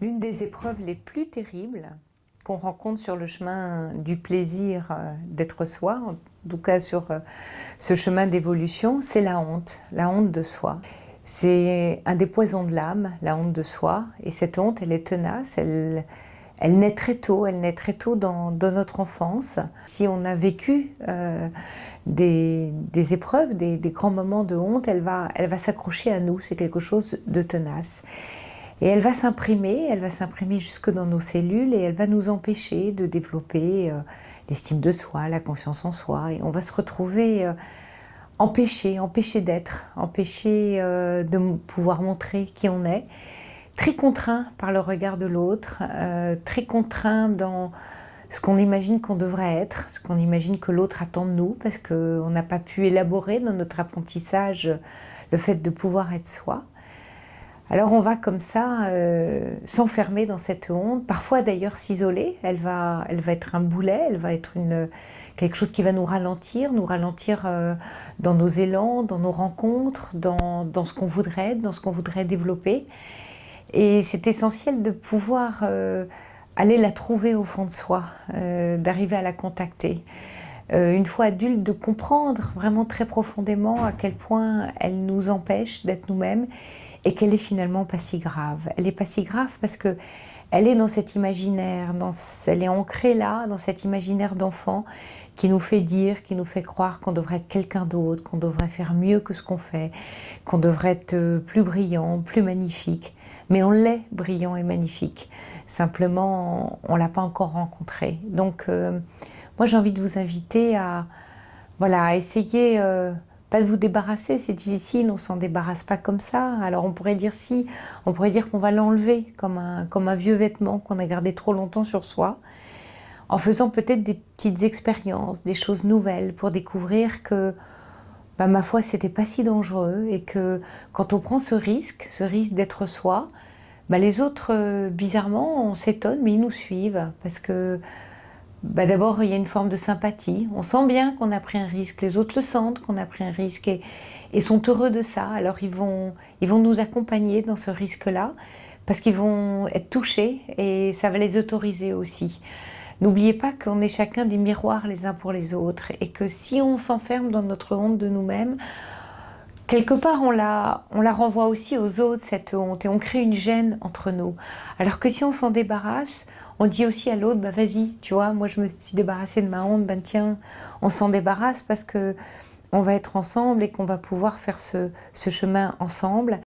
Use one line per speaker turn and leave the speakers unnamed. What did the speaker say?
L'une des épreuves les plus terribles qu'on rencontre sur le chemin du plaisir d'être soi, en tout cas sur ce chemin d'évolution, c'est la honte de soi. C'est un des poisons de l'âme, la honte de soi, et cette honte, elle est tenace, elle naît très tôt, dans notre enfance. Si on a vécu des épreuves, des grands moments de honte, elle va s'accrocher à nous, c'est quelque chose de tenace. Et elle va s'imprimer jusque dans nos cellules et elle va nous empêcher de développer l'estime de soi, la confiance en soi. Et on va se retrouver empêché d'être, empêché de pouvoir montrer qui on est, très contraint par le regard de l'autre, très contraint dans ce qu'on imagine qu'on devrait être, ce qu'on imagine que l'autre attend de nous, parce qu'on n'a pas pu élaborer dans notre apprentissage le fait de pouvoir être soi. Alors on va comme ça s'enfermer dans cette honte, parfois d'ailleurs s'isoler, elle va être un boulet, elle va être quelque chose qui va nous ralentir dans nos élans, dans nos rencontres, dans ce qu'on voudrait être, dans ce qu'on voudrait développer. Et c'est essentiel de pouvoir aller la trouver au fond de soi, d'arriver à la contacter. Une fois adulte, de comprendre vraiment très profondément à quel point elle nous empêche d'être nous-mêmes et qu'elle est finalement pas si grave. Elle n'est pas si grave parce que elle est dans cet imaginaire, elle est ancrée là, dans cet imaginaire d'enfant qui nous fait dire, qui nous fait croire qu'on devrait être quelqu'un d'autre, qu'on devrait faire mieux que ce qu'on fait, qu'on devrait être plus brillant, plus magnifique. Mais on l'est brillant et magnifique. Simplement, on ne l'a pas encore rencontré. Donc, moi j'ai envie de vous inviter à essayer, pas de vous débarrasser, c'est difficile, on ne s'en débarrasse pas comme ça. Alors on pourrait dire qu'on va l'enlever comme un vieux vêtement qu'on a gardé trop longtemps sur soi, en faisant peut-être des petites expériences, des choses nouvelles pour découvrir que, ma foi, c'était pas si dangereux et que quand on prend ce risque d'être soi, les autres, bizarrement, on s'étonne, mais ils nous suivent parce que d'abord, il y a une forme de sympathie. On sent bien qu'on a pris un risque. Les autres le sentent qu'on a pris un risque et sont heureux de ça. Alors, ils vont nous accompagner dans ce risque-là parce qu'ils vont être touchés et ça va les autoriser aussi. N'oubliez pas qu'on est chacun des miroirs les uns pour les autres et que si on s'enferme dans notre honte de nous-mêmes, quelque part, on la renvoie aussi aux autres, cette honte, et on crée une gêne entre nous. Alors que si on s'en débarrasse, on dit aussi à l'autre, vas-y, tu vois, moi je me suis débarrassée de ma honte, tiens, on s'en débarrasse parce que on va être ensemble et qu'on va pouvoir faire ce chemin ensemble.